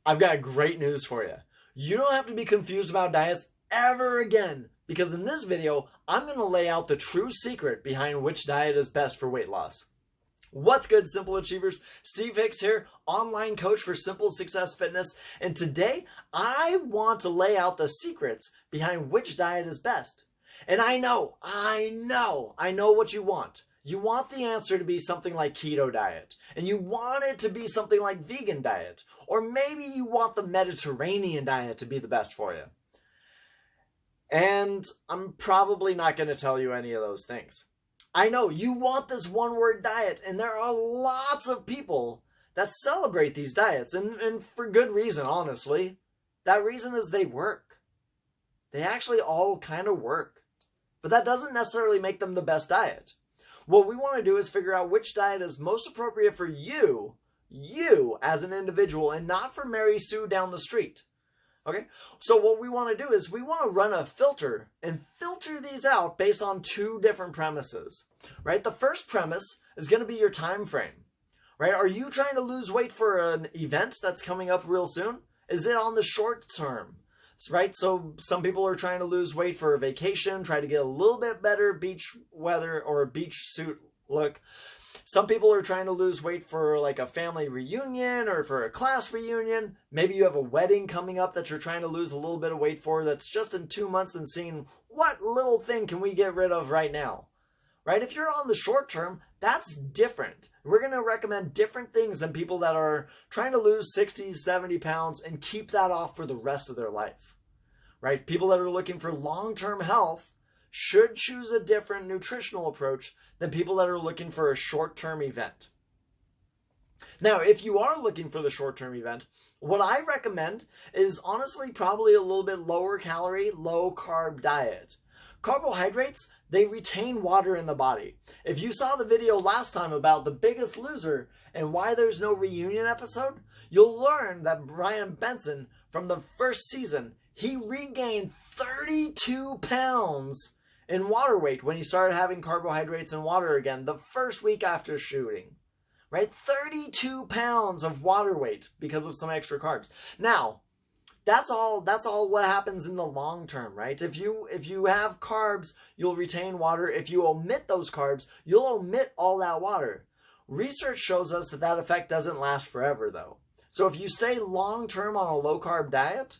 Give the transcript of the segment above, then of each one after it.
I've got great news for you. You don't have to be confused about diets ever again, because in this video, I'm going to lay out the true secret behind which diet is best for weight loss. What's good, Simple Achievers? Steve Hicks here, online coach for Simple Success Fitness, and today I want to lay out the secrets behind which diet is best. And I know what you want. You want the answer to be something like keto diet, and you want it to be something like vegan diet, or maybe you want the Mediterranean diet to be the best for you. And I'm probably not going to tell you any of those things. I know you want this one-word diet, and there are lots of people that celebrate these diets, and for good reason, honestly. That reason is they work. They actually all kind of work. But that doesn't necessarily make them the best diet. What we want to do is figure out which diet is most appropriate for you as an individual, and not for Mary Sue down the street. Okay? So what we want to do is we want to run a filter and filter these out based on two different premises. Right? The first premise is going to be your time frame. Right? Are you trying to lose weight for an event that's coming up real soon? Is it on the short term? Right? So some people are trying to lose weight for a vacation, try to get a little bit better beach weather or a beach suit look. Some people are trying to lose weight for like a family reunion or for a class reunion. Maybe you have a wedding coming up that you're trying to lose a little bit of weight for that's just in 2 months, and seeing what little thing can we get rid of right now. Right? If you're on the short term, that's different. We're going to recommend different things than people that are trying to lose 60, 70 pounds and keep that off for the rest of their life. Right? People that are looking for long-term health should choose a different nutritional approach than people that are looking for a short-term event. Now, if you are looking for the short-term event, what I recommend is honestly probably a little bit lower calorie, low carb diet. Carbohydrates, they retain water in the body. If you saw the video last time about The Biggest Loser and why there's no reunion episode, you'll learn that Brian Benson, from the first season, he regained 32 pounds in water weight when he started having carbohydrates and water again the first week after shooting. Right? 32 pounds of water weight because of some extra carbs. Now, that's all what happens in the long term, right? If you have carbs, you'll retain water. If you omit those carbs, you'll omit all that water. Research shows us that that effect doesn't last forever, though. So if you stay long term on a low carb diet,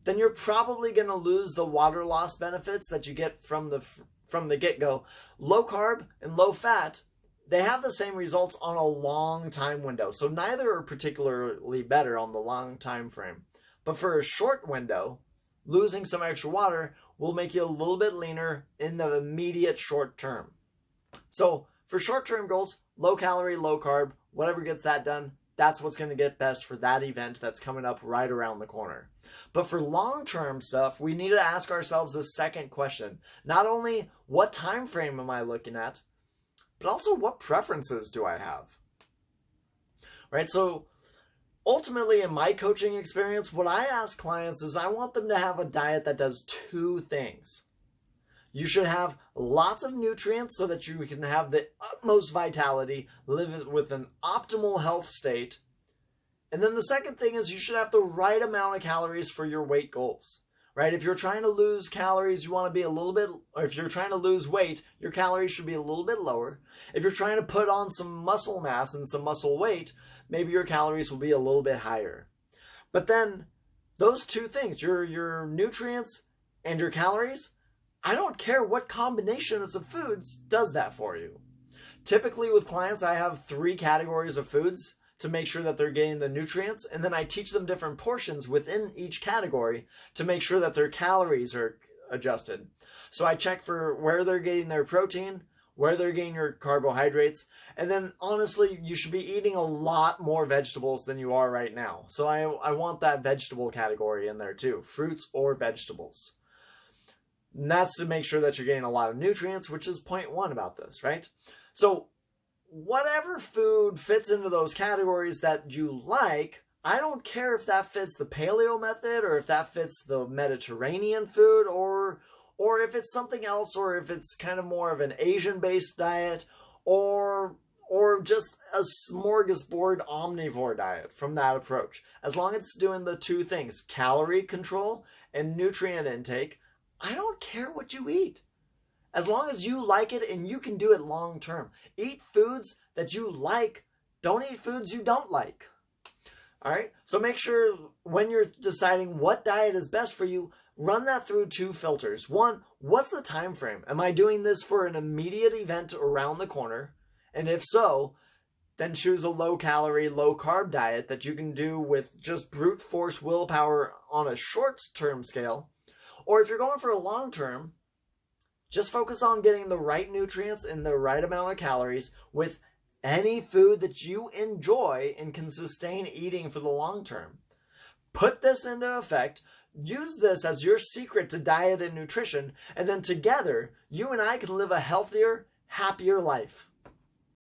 then you're probably going to lose the water loss benefits that you get from the get-go. Low carb and low fat, they have the same results on a long time window. So neither are particularly better on the long time frame. But for a short window, losing some extra water will make you a little bit leaner in the immediate short term. So for short-term goals, low calorie, low carb, whatever gets that done, that's what's going to get best for that event that's coming up right around the corner. But for long-term stuff, we need to ask ourselves a second question. Not only what time frame am I looking at, but also what preferences do I have? Right? So ultimately, in my coaching experience, what I ask clients is I want them to have a diet that does two things. You should have lots of nutrients so that you can have the utmost vitality, live with an optimal health state. And then the second thing is you should have the right amount of calories for your weight goals. Right? If you're trying to lose calories, you want to be a little bit, or if you're trying to lose weight, your calories should be a little bit lower. If you're trying to put on some muscle mass and some muscle weight, maybe your calories will be a little bit higher. But then those two things, your nutrients and your calories, I don't care what combinations of foods does that for you. Typically with clients, I have 3 categories of foods to make sure that they're getting the nutrients, and then I teach them different portions within each category to make sure that their calories are adjusted. So I check for where they're getting their protein, where they're getting your carbohydrates, and then honestly, you should be eating a lot more vegetables than you are right now. So I want that vegetable category in there too, fruits or vegetables. And that's to make sure that you're getting a lot of nutrients, which is point 1 about this, right? So whatever food fits into those categories that you like, I don't care if that fits the paleo method or if that fits the Mediterranean food or if it's something else, or if it's kind of more of an Asian-based diet, or or just a smorgasbord omnivore diet from that approach. As long as it's doing the two things, calorie control and nutrient intake, I don't care what you eat. As long as you like it and you can do it long term. Eat foods that you like. Don't eat foods you don't like. All right? So make sure when you're deciding what diet is best for you, run that through two filters. One, what's the time frame? Am I doing this for an immediate event around the corner? And if so, then choose a low-calorie, low-carb diet that you can do with just brute force willpower on a short-term scale. Or if you're going for a long-term, just focus on getting the right nutrients and the right amount of calories with any food that you enjoy and can sustain eating for the long term. Put this into effect. Use this as your secret to diet and nutrition. And then together, you and I can live a healthier, happier life.